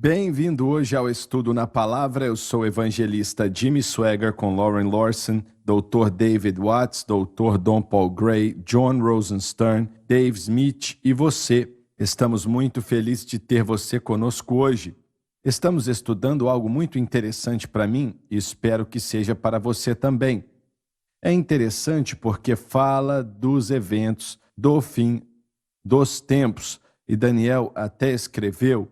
Bem-vindo hoje ao Estudo na Palavra. Eu sou o evangelista Jimmy Swaggart com Lauren Lawson, Dr. David Watts, Dr. Don Paul Gray, John Rosenstern, Dave Smith e você. Estamos muito felizes de ter você conosco hoje. Estamos estudando algo muito interessante para mim e espero que seja para você também. É interessante porque fala dos eventos do fim dos tempos e Daniel até escreveu.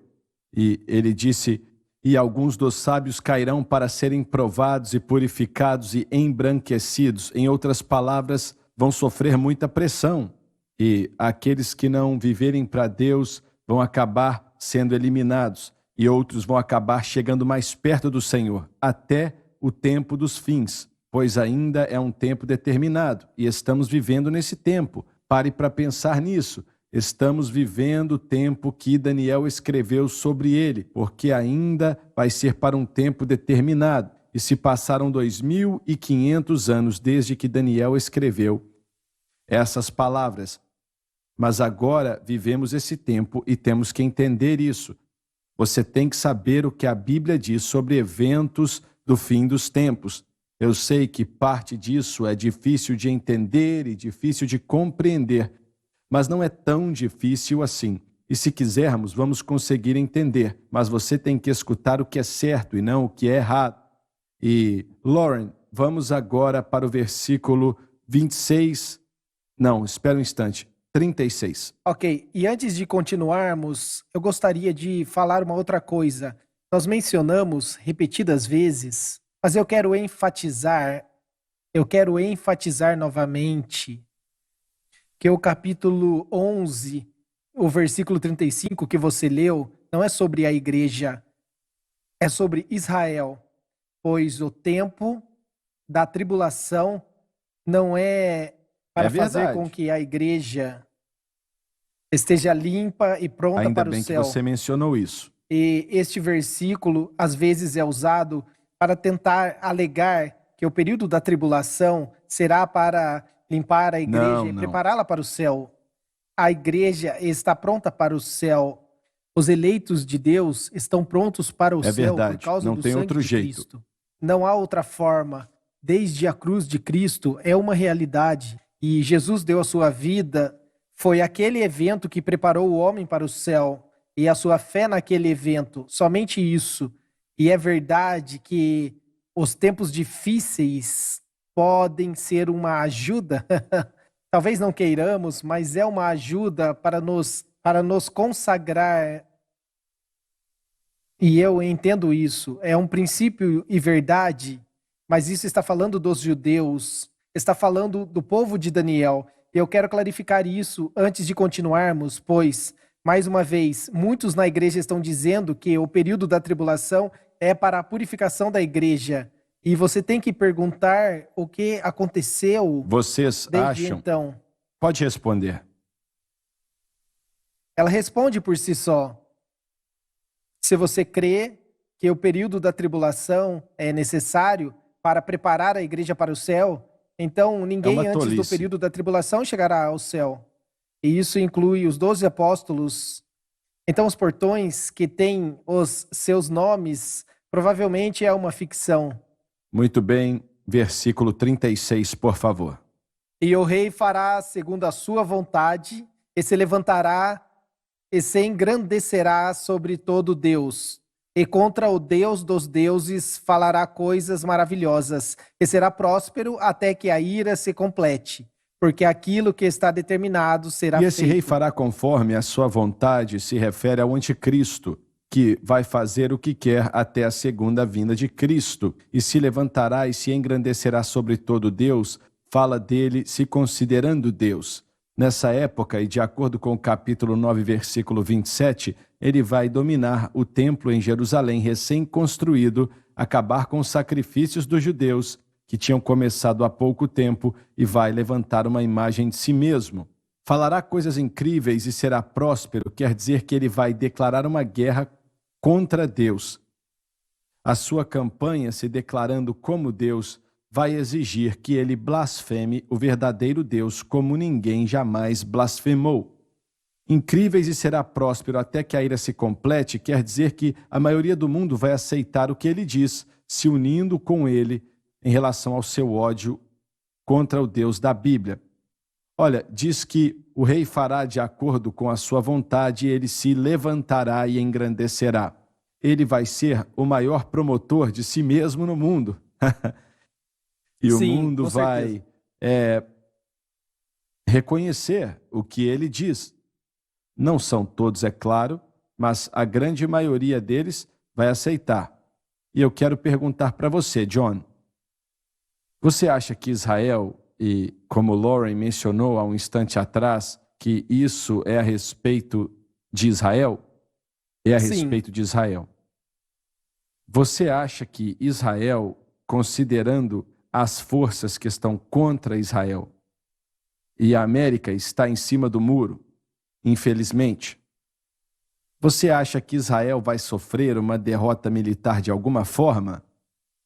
E ele disse, e alguns dos sábios cairão para serem provados e purificados e embranquecidos. Em outras palavras, vão sofrer muita pressão. E aqueles que não viverem para Deus vão acabar sendo eliminados. E outros vão acabar chegando mais perto do Senhor, até o tempo dos fins. Pois ainda é um tempo determinado. E estamos vivendo nesse tempo. Pare para pensar nisso. Estamos vivendo o tempo que Daniel escreveu sobre ele, porque ainda vai ser para um tempo determinado. E se passaram 2.500 anos desde que Daniel escreveu essas palavras. Mas agora vivemos esse tempo e temos que entender isso. Você tem que saber o que a Bíblia diz sobre eventos do fim dos tempos. Eu sei que parte disso é difícil de entender e difícil de compreender, mas não é tão difícil assim. E se quisermos, vamos conseguir entender. Mas você tem que escutar o que é certo e não o que é errado. E, Lauren, vamos agora para o versículo 26. Não, espera um instante. 36. Ok, e antes de continuarmos, eu gostaria de falar uma outra coisa. Nós mencionamos repetidas vezes, mas eu quero enfatizar novamente que o capítulo 11, o versículo 35 que você leu, não é sobre a igreja, é sobre Israel, pois o tempo da tribulação não é para fazer com que a igreja esteja limpa e pronta para o céu. Ainda bem que você mencionou isso. E este versículo, às vezes, é usado para tentar alegar que o período da tribulação será para limpar a igreja e prepará-la para o céu. A igreja está pronta para o céu. Os eleitos de Deus estão prontos para o céu por causa do sangue de Cristo. Não há outra forma. Desde a cruz de Cristo é uma realidade. E Jesus deu a sua vida. Foi aquele evento que preparou o homem para o céu. E a sua fé naquele evento. Somente isso. E é verdade que os tempos difíceis podem ser uma ajuda, talvez não queiramos, mas é uma ajuda para nos consagrar. E eu entendo isso, é um princípio e verdade, mas isso está falando dos judeus, está falando do povo de Daniel. E eu quero clarificar isso antes de continuarmos, pois, mais uma vez, muitos na igreja estão dizendo que o período da tribulação é para a purificação da igreja. E você tem que perguntar o que aconteceu. Vocês desde acham? Então. Pode responder. Ela responde por si só. Se você crê que o período da tribulação é necessário para preparar a igreja para o céu, então ninguém antes do período da tribulação chegará ao céu. E isso inclui os 12 apóstolos. Então os portões que têm os seus nomes provavelmente é uma ficção. Muito bem, versículo 36, por favor. E o rei fará segundo a sua vontade, e se levantará e se engrandecerá sobre todo Deus. E contra o Deus dos deuses falará coisas maravilhosas, e será próspero até que a ira se complete, porque aquilo que está determinado será feito. E esse rei fará conforme a sua vontade se refere ao anticristo, que vai fazer o que quer até a segunda vinda de Cristo, e se levantará e se engrandecerá sobre todo Deus, fala dele se considerando Deus. Nessa época, e de acordo com o capítulo 9, versículo 27, ele vai dominar o templo em Jerusalém recém-construído, acabar com os sacrifícios dos judeus, que tinham começado há pouco tempo, e vai levantar uma imagem de si mesmo. Falará coisas incríveis e será próspero, quer dizer que ele vai declarar uma guerra contra Deus. A sua campanha, se declarando como Deus, vai exigir que ele blasfeme o verdadeiro Deus como ninguém jamais blasfemou. incríveis e será próspero até que a ira se complete, quer dizer que a maioria do mundo vai aceitar o que ele diz, se unindo com ele em relação ao seu ódio contra o Deus da Bíblia. Olha, diz que o rei fará de acordo com a sua vontade e ele se levantará e engrandecerá. Ele vai ser o maior promotor de si mesmo no mundo. E Sim, o mundo vai reconhecer o que ele diz. Não são todos, é claro, mas a grande maioria deles vai aceitar. E eu quero perguntar para você, John, você acha que Israel, e como Lauren mencionou há um instante atrás, que isso é a respeito de Israel? É a Sim. respeito de Israel. Você acha que Israel, considerando as forças que estão contra Israel, e a América está em cima do muro, infelizmente, você acha que Israel vai sofrer uma derrota militar de alguma forma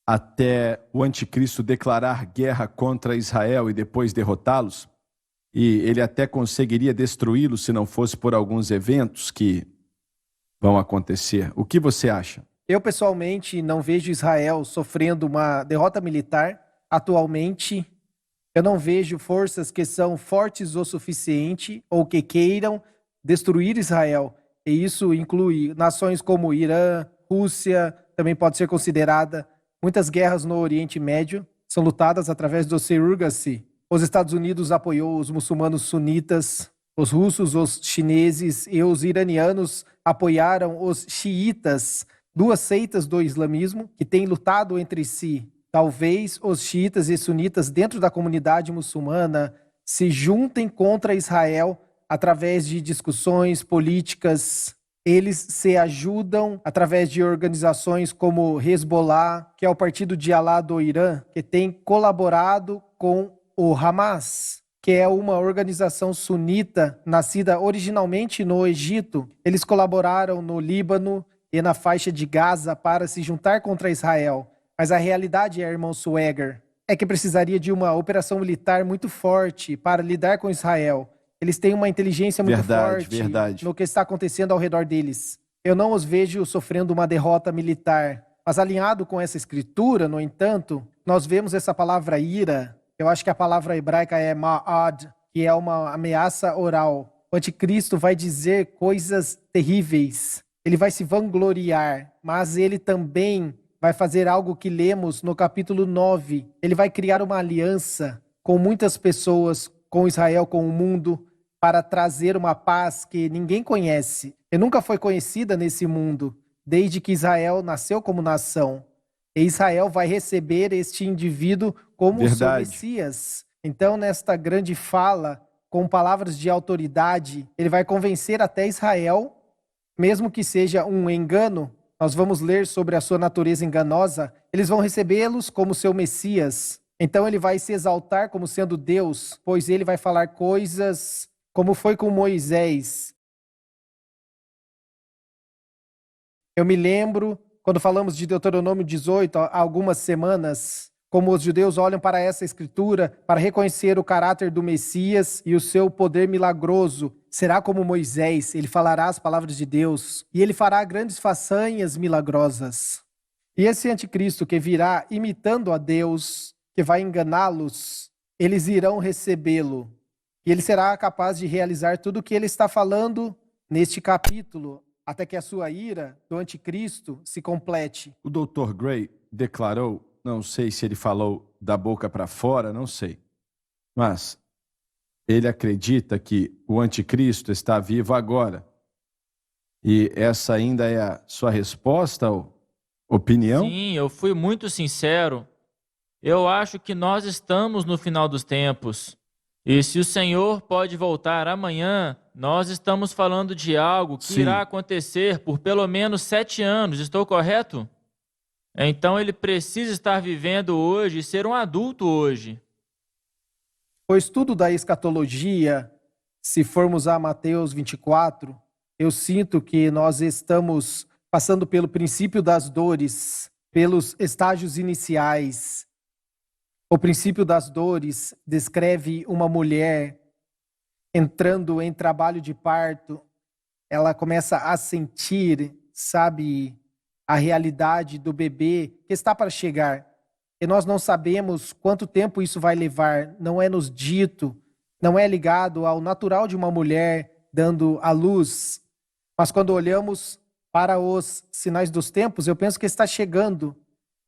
até o anticristo declarar guerra contra Israel e depois derrotá-los? E ele até conseguiria destruí-los se não fosse por alguns eventos que vão acontecer. O que você acha? Eu, pessoalmente, não vejo Israel sofrendo uma derrota militar. Atualmente, eu não vejo forças que são fortes o suficiente ou que queiram destruir Israel. E isso inclui nações como Irã, Rússia, também pode ser considerada. Muitas guerras no Oriente Médio são lutadas através do surrogacy. Os Estados Unidos apoiou os muçulmanos sunitas, os russos, os chineses e os iranianos apoiaram os xiitas, duas seitas do islamismo que têm lutado entre si. Talvez os xiitas e sunitas dentro da comunidade muçulmana se juntem contra Israel através de discussões políticas. Eles se ajudam através de organizações como Hezbollah, que é o partido de Alá do Irã, que tem colaborado com o Hamas, que é uma organização sunita nascida originalmente no Egito. Eles colaboraram no Líbano e na faixa de Gaza para se juntar contra Israel. Mas a realidade, irmão Swagger, é que precisaria de uma operação militar muito forte para lidar com Israel. Eles têm uma inteligência muito forte no que está acontecendo ao redor deles. Eu não os vejo sofrendo uma derrota militar. Mas alinhado com essa escritura, no entanto, nós vemos essa palavra ira. Eu acho que a palavra hebraica é ma'ad, que é uma ameaça oral. O anticristo vai dizer coisas terríveis. Ele vai se vangloriar, mas ele também vai fazer algo que lemos no capítulo 9. Ele vai criar uma aliança com muitas pessoas, com Israel, com o mundo, para trazer uma paz que ninguém conhece e nunca foi conhecida nesse mundo, desde que Israel nasceu como nação. E Israel vai receber este indivíduo como o seu Messias. Então, nesta grande fala, com palavras de autoridade, ele vai convencer até Israel, mesmo que seja um engano. Nós vamos ler sobre a sua natureza enganosa. Eles vão recebê-los como seu Messias. Então ele vai se exaltar como sendo Deus, pois ele vai falar coisas como foi com Moisés. Eu me lembro, quando falamos de Deuteronômio 18, há algumas semanas, como os judeus olham para essa escritura para reconhecer o caráter do Messias e o seu poder milagroso. Será como Moisés, ele falará as palavras de Deus e ele fará grandes façanhas milagrosas. E esse anticristo que virá imitando a Deus, que vai enganá-los, eles irão recebê-lo. E ele será capaz de realizar tudo o que ele está falando neste capítulo, até que a sua ira do anticristo se complete. O Dr. Gray declarou, não sei se ele falou da boca para fora, não sei, mas ele acredita que o anticristo está vivo agora. E essa ainda é a sua resposta ou opinião? Sim, eu fui muito sincero. Eu acho que nós estamos no final dos tempos. E se o Senhor pode voltar amanhã, nós estamos falando de algo que irá acontecer por pelo menos 7 anos. Estou correto? Então ele precisa estar vivendo hoje e ser um adulto hoje. O estudo da escatologia, se formos a Mateus 24, eu sinto que nós estamos passando pelo princípio das dores, pelos estágios iniciais. O princípio das dores descreve uma mulher entrando em trabalho de parto, ela começa a sentir, sabe, a realidade do bebê que está para chegar. E nós não sabemos quanto tempo isso vai levar, não é nos dito, não é ligado ao natural de uma mulher dando à luz. Mas quando olhamos para os sinais dos tempos, eu penso que está chegando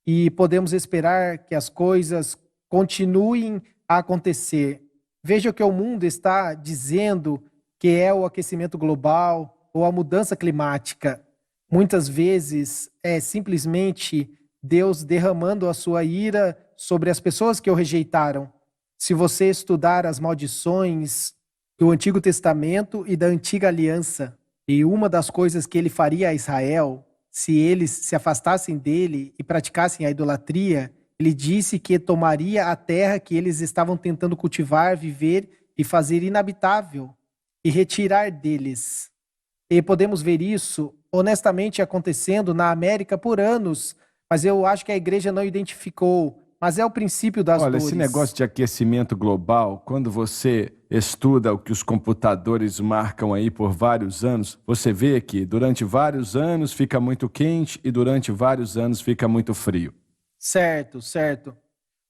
e podemos esperar que as coisas continuem a acontecer. Veja o que o mundo está dizendo que é o aquecimento global ou a mudança climática. Muitas vezes é simplesmente Deus derramando a sua ira sobre as pessoas que o rejeitaram. Se você estudar as maldições do Antigo Testamento e da Antiga Aliança, e uma das coisas que ele faria a Israel, se eles se afastassem dele e praticassem a idolatria, ele disse que tomaria a terra que eles estavam tentando cultivar, viver e fazer inabitável e retirar deles. E podemos ver isso honestamente acontecendo na América por anos, mas eu acho que a igreja não identificou. Mas é o princípio das dores. Olha, esse negócio de aquecimento global, quando você estuda o que os computadores marcam aí por vários anos, você vê que durante vários anos fica muito quente e durante vários anos fica muito frio. Certo, certo.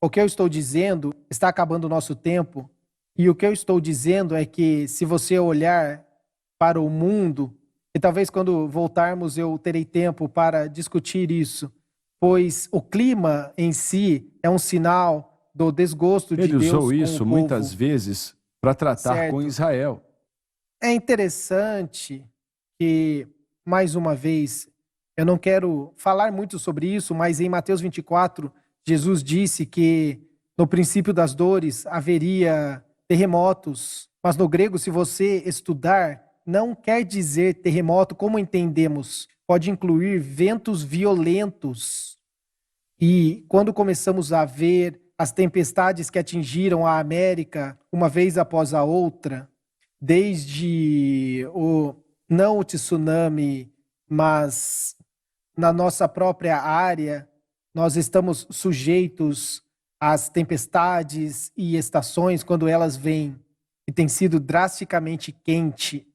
O que eu estou dizendo, está acabando o nosso tempo, e o que eu estou dizendo é que se você olhar para o mundo, e talvez quando voltarmos eu terei tempo para discutir isso, pois o clima em si é um sinal do desgosto de Deus com o povo. Ele usou isso muitas vezes para tratar com Israel. É interessante que, mais uma vez, eu não quero falar muito sobre isso, mas em Mateus 24, Jesus disse que no princípio das dores haveria terremotos. Mas no grego, se você estudar, não quer dizer terremoto como entendemos. Pode incluir ventos violentos. E quando começamos a ver as tempestades que atingiram a América uma vez após a outra, desde não o tsunami, mas na nossa própria área, nós estamos sujeitos às tempestades e estações quando elas vêm, e tem sido drasticamente quente.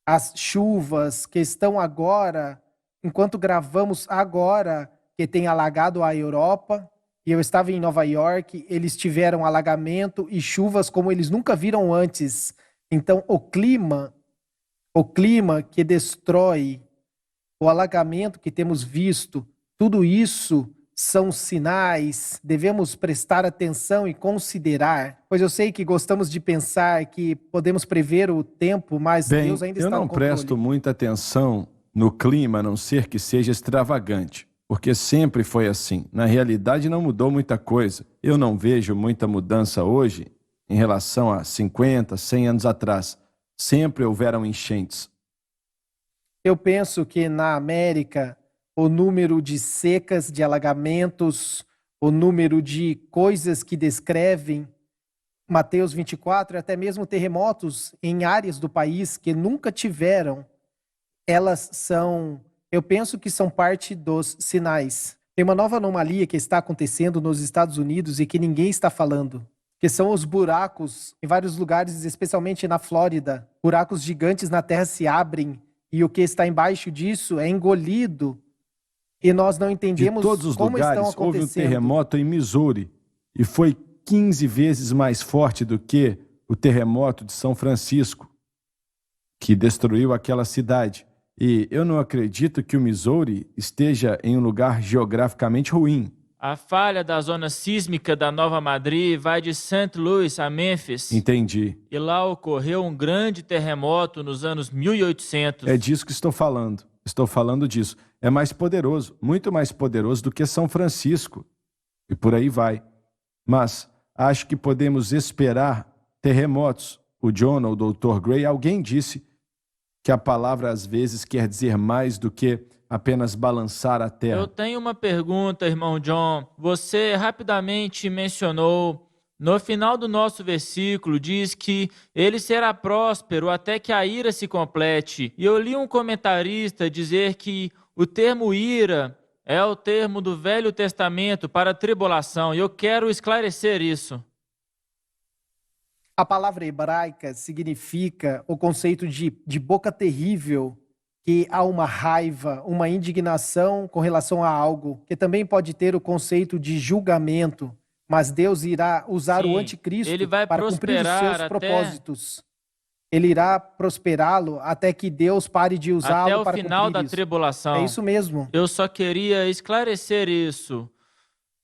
As chuvas que estão agora, enquanto gravamos agora, que tem alagado a Europa, e eu estava em Nova York, eles tiveram alagamento e chuvas como eles nunca viram antes. Então, o clima que destrói, o alagamento que temos visto, tudo isso são sinais, devemos prestar atenção e considerar, pois eu sei que gostamos de pensar que podemos prever o tempo, mas Deus ainda está no controle. Eu não presto muita atenção no clima, a não ser que seja extravagante, porque sempre foi assim. Na realidade, não mudou muita coisa. Eu não vejo muita mudança hoje em relação a 50, 100 anos atrás. Sempre houveram enchentes. Eu penso que na América, o número de secas, de alagamentos, o número de coisas que descrevem Mateus 24, até mesmo terremotos em áreas do país que nunca tiveram, elas são, eu penso que são parte dos sinais. Tem uma nova anomalia que está acontecendo nos Estados Unidos e que ninguém está falando, que são os buracos em vários lugares, especialmente na Flórida. Buracos gigantes na terra se abrem e o que está embaixo disso é engolido. E nós não entendemos como estão acontecendo. De todos os lugares, houve um terremoto em Missouri e foi 15 vezes mais forte do que o terremoto de São Francisco, que destruiu aquela cidade. E eu não acredito que o Missouri esteja em um lugar geograficamente ruim. A falha da zona sísmica da Nova Madrid vai de St. Louis a Memphis. Entendi. E lá ocorreu um grande terremoto nos anos 1800. É disso que estou falando. Estou falando disso. É mais poderoso, muito mais poderoso do que São Francisco. E por aí vai. Mas acho que podemos esperar terremotos. O John ou o Dr. Gray, alguém disse que a palavra às vezes quer dizer mais do que apenas balançar a terra. Eu tenho uma pergunta, irmão John. Você rapidamente mencionou, no final do nosso versículo, diz que ele será próspero até que a ira se complete. E eu li um comentarista dizer que o termo ira é o termo do Velho Testamento para tribulação. E eu quero esclarecer isso. A palavra hebraica significa o conceito de boca terrível, que há uma raiva, uma indignação com relação a algo, que também pode ter o conceito de julgamento, mas Deus irá usar o anticristo ele vai para cumprir os seus propósitos. Ele irá prosperá-lo até que Deus pare de usá-lo para cumprir final da isso. tribulação. É isso mesmo. Eu só queria esclarecer isso.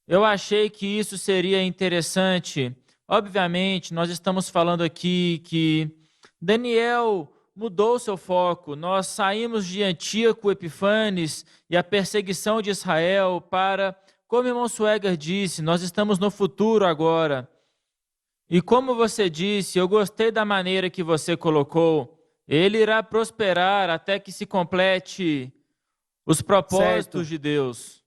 Eu achei que isso seria interessante. Obviamente, nós estamos falando aqui que Daniel mudou seu foco. Nós saímos de Antíoco Epifanes e a perseguição de Israel para, como o irmão Swagger disse, nós estamos no futuro agora. E como você disse, eu gostei da maneira que você colocou. Ele irá prosperar até que se complete os propósitos de Deus.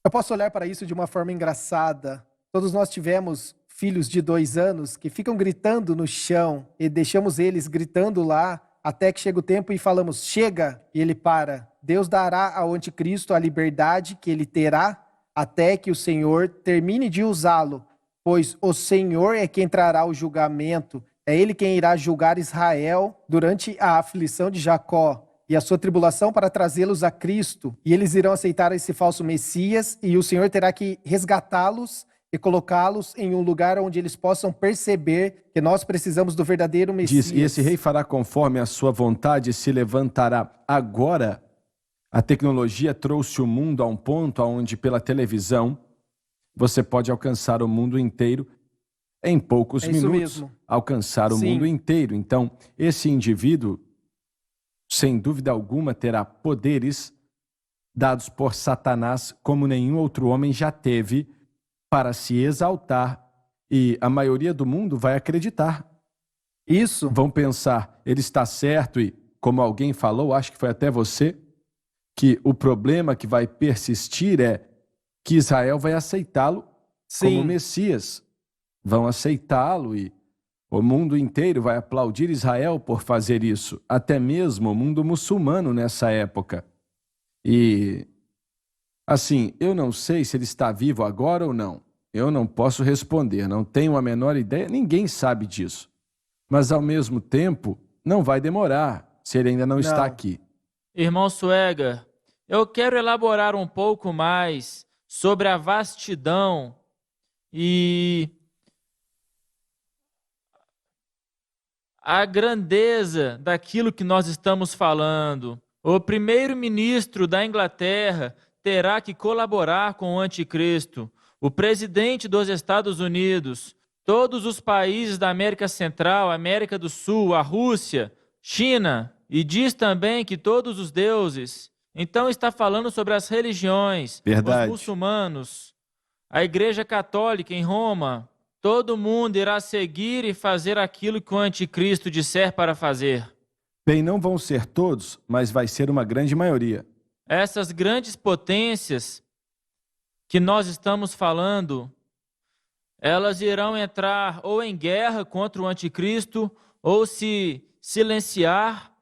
Eu posso olhar para isso de uma forma engraçada. Todos nós tivemos filhos de 2 anos que ficam gritando no chão e deixamos eles gritando lá até que chega o tempo e falamos, chega, e ele para. Deus dará ao anticristo a liberdade que ele terá até que o Senhor termine de usá-lo, pois o Senhor é quem trará o julgamento. É ele quem irá julgar Israel durante a aflição de Jacó e a sua tribulação para trazê-los a Cristo. E eles irão aceitar esse falso Messias e o Senhor terá que resgatá-los e colocá-los em um lugar onde eles possam perceber que nós precisamos do verdadeiro Messias. Diz, e esse rei fará conforme a sua vontade e se levantará. Agora, a tecnologia trouxe o mundo a um ponto onde, pela televisão, você pode alcançar o mundo inteiro em poucos minutos. Alcançar o mundo inteiro. Então, esse indivíduo, sem dúvida alguma, terá poderes dados por Satanás como nenhum outro homem já teve para se exaltar. E a maioria do mundo vai acreditar. Isso. Vão pensar, ele está certo e, como alguém falou, acho que foi até você, que o problema que vai persistir é que Israel vai aceitá-lo como Messias. Vão aceitá-lo e o mundo inteiro vai aplaudir Israel por fazer isso. Até mesmo o mundo muçulmano nessa época. E, assim, eu não sei se ele está vivo agora ou não. Eu não posso responder, não tenho a menor ideia, ninguém sabe disso. Mas, ao mesmo tempo, não vai demorar, se ele ainda não está aqui. Irmão Swagger, eu quero elaborar um pouco mais sobre a vastidão e a grandeza daquilo que nós estamos falando. O primeiro-ministro da Inglaterra terá que colaborar com o anticristo. O presidente dos Estados Unidos, todos os países da América Central, América do Sul, a Rússia, China, e diz também que todos os deuses. Então está falando sobre as religiões, os muçulmanos, a Igreja Católica em Roma. Todo mundo irá seguir e fazer aquilo que o anticristo disser para fazer. Bem, não vão ser todos, mas vai ser uma grande maioria. Essas grandes potências que nós estamos falando, elas irão entrar ou em guerra contra o anticristo, ou se silenciar,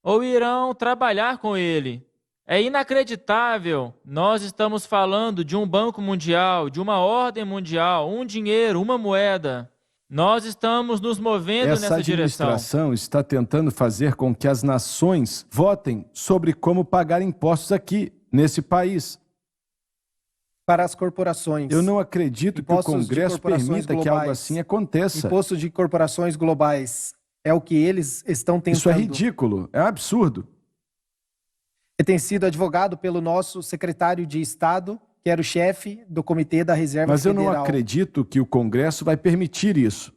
ou irão trabalhar com ele. É inacreditável. Nós estamos falando de um banco mundial, de uma ordem mundial, um dinheiro, uma moeda. Nós estamos nos movendo nessa direção. Essa administração está tentando fazer com que as nações votem sobre como pagar impostos aqui, nesse país. Para as corporações. Eu não acredito que o Congresso permita que algo assim aconteça. Imposto de corporações globais. É o que eles estão tentando. Isso é ridículo, é um absurdo. Ele tem sido advogado pelo nosso secretário de Estado, que era o chefe do Comitê da Reserva Federal. Mas eu não acredito que o Congresso vai permitir isso.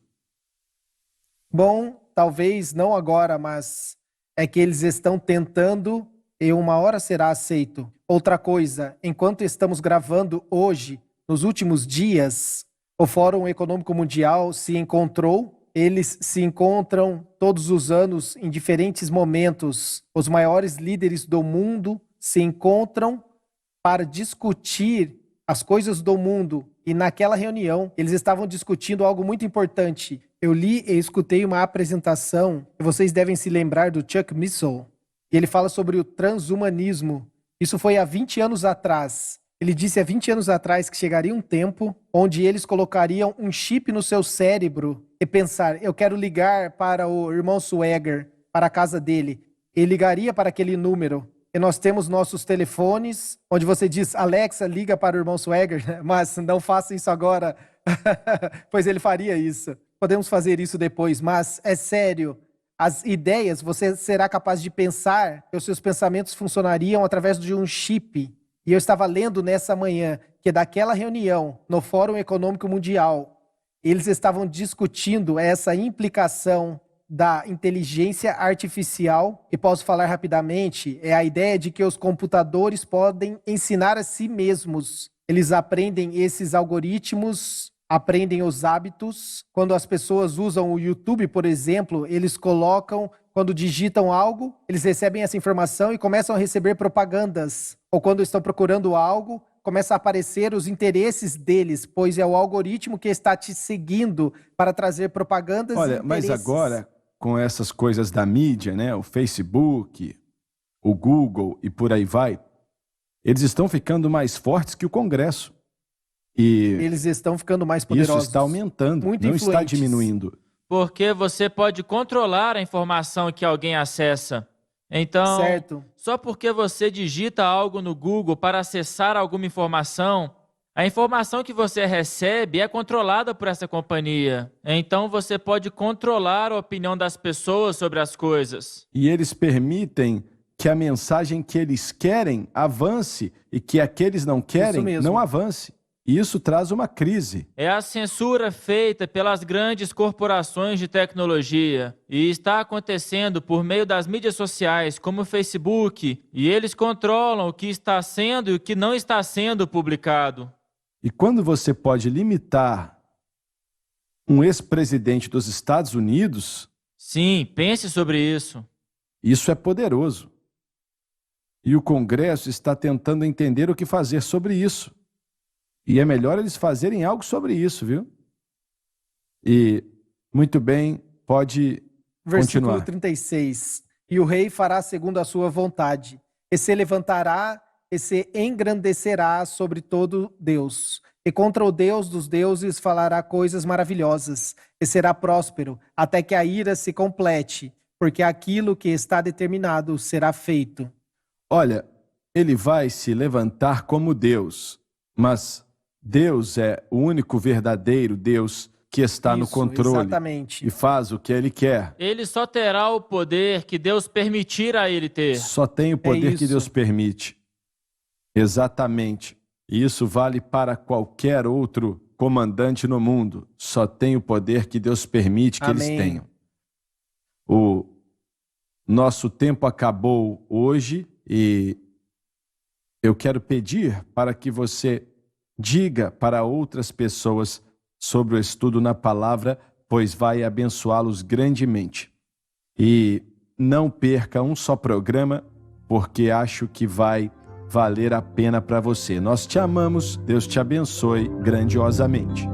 Bom, talvez não agora, mas é que eles estão tentando e uma hora será aceito. Outra coisa, enquanto estamos gravando hoje, nos últimos dias, o Fórum Econômico Mundial se encontrou. Eles se encontram todos os anos em diferentes momentos. Os maiores líderes do mundo se encontram para discutir as coisas do mundo. E naquela reunião, eles estavam discutindo algo muito importante. Eu li e escutei uma apresentação, e vocês devem se lembrar do Chuck Missel. E ele fala sobre o transhumanismo. Isso foi há 20 anos atrás. Ele disse há 20 anos atrás que chegaria um tempo onde eles colocariam um chip no seu cérebro e pensar, eu quero ligar para o irmão Swagger, para a casa dele. Ele ligaria para aquele número. E nós temos nossos telefones, onde você diz, Alexa, liga para o irmão Swagger, mas não faça isso agora, pois ele faria isso. Podemos fazer isso depois, mas é sério. As ideias, você será capaz de pensar, os seus pensamentos funcionariam através de um chip. E eu estava lendo nessa manhã que daquela reunião no Fórum Econômico Mundial, eles estavam discutindo essa implicação da inteligência artificial. E posso falar rapidamente, é a ideia de que os computadores podem ensinar a si mesmos. Eles aprendem esses algoritmos, aprendem os hábitos. Quando as pessoas usam o YouTube, por exemplo, eles colocam, quando digitam algo, eles recebem essa informação e começam a receber propagandas. Ou quando estão procurando algo, começa a aparecer os interesses deles, pois é o algoritmo que está te seguindo para trazer propagandas. Olha, mas agora, com essas coisas da mídia, né, o Facebook, o Google e por aí vai, eles estão ficando mais fortes que o Congresso. E eles estão ficando mais poderosos. Isso está aumentando, muito não está influentes. diminuindo. Porque você pode controlar a informação que alguém acessa. Então, certo. Só porque você digita algo no Google para acessar alguma informação, a informação que você recebe é controlada por essa companhia. Então, você pode controlar a opinião das pessoas sobre as coisas. E eles permitem que a mensagem que eles querem avance e que aqueles não querem não avance. E isso traz uma crise. É a censura feita pelas grandes corporações de tecnologia e está acontecendo por meio das mídias sociais, como o Facebook, e eles controlam o que está sendo e o que não está sendo publicado. E quando você pode limitar um ex-presidente dos Estados Unidos... Sim, pense sobre isso. Isso é poderoso. E o Congresso está tentando entender o que fazer sobre isso. E é melhor eles fazerem algo sobre isso, viu? E, muito bem, pode Versículo continuar. 36. E o rei fará segundo a sua vontade, e se levantará e se engrandecerá sobre todo Deus. E contra o Deus dos deuses falará coisas maravilhosas, e será próspero, até que a ira se complete, porque aquilo que está determinado será feito. Olha, ele vai se levantar como Deus, mas Deus é o único verdadeiro Deus que está no controle. Exatamente. E faz o que ele quer. Ele só terá o poder que Deus permitir a ele ter. Só tem o poder que Deus permite. Exatamente. E isso vale para qualquer outro comandante no mundo. Só tem o poder que Deus permite que eles tenham. O nosso tempo acabou hoje e eu quero pedir para que você diga para outras pessoas sobre o estudo na palavra, pois vai abençoá-los grandemente. E não perca um só programa, porque acho que vai valer a pena para você. Nós te amamos, Deus te abençoe grandiosamente.